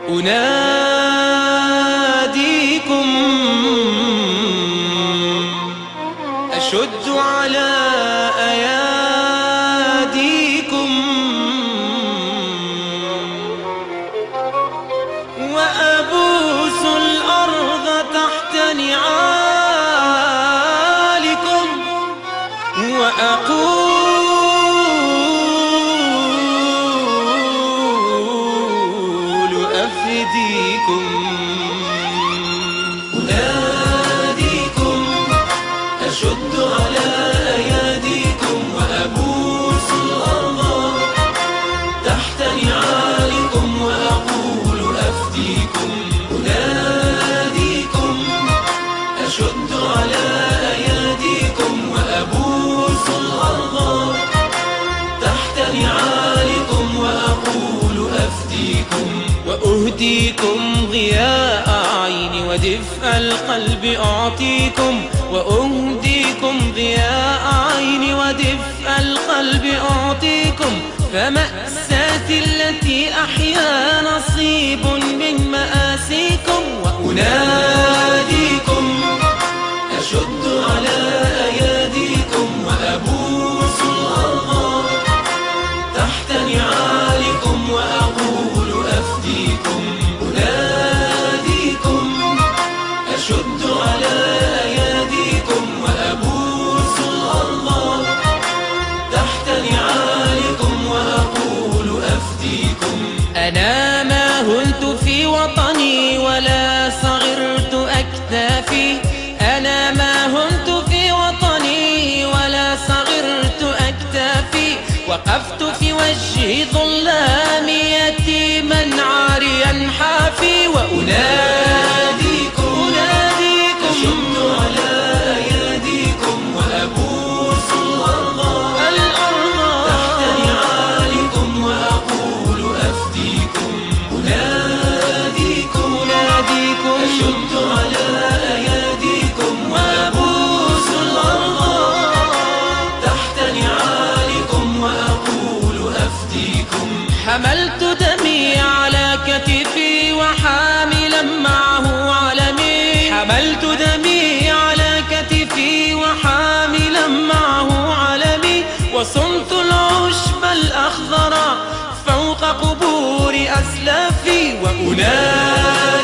أناديكم أشد على أياديكم وأبوس الأرض تحت نعالكم وأقول أفديكم. أناديكم أشد على أياديكم وأبوس الأرض تحت نعالكم وأقول أفديكم. أناديكم أشد على أياديكم وأبوس الأرض تحت نعالكم وأقول أفديكم. وأهديكم ضياء عيني ودفء القلب أعطيكم. وأهديكم ضياء عيني ودفء القلب أعطيكم. فمأساتي التي أحيا نصيب من مآسيكم. وأناديكم أشد على أياديكم وأبوس الأرض تحت نعالكم وأقول أفديكم. أناديكم أشد على أياديكم وأبوس الأرض تحت نعالكم وأقول أفديكم. أنا ما هنت في وطني ولا صغرت أكتافي. أنا ما هنت في وطني ولا صغرت أكتافي. وقفت في وجه ظلام يتيما عاريا حافي. وأناديكم أشد على أياديكم وأبوس الأرض تحت نعالكم وأقول أفديكم. أناديكم أشد على أياديكم وأبوس الأرض تحت نعالكم وأقول أفديكم. حملت دمي على كتفي وحاملا معه علمي. حملت دمي على كتفي وحاملا معه علمي. وصمت العشب الأخضر فوق قبور أسلافي. وأناديكم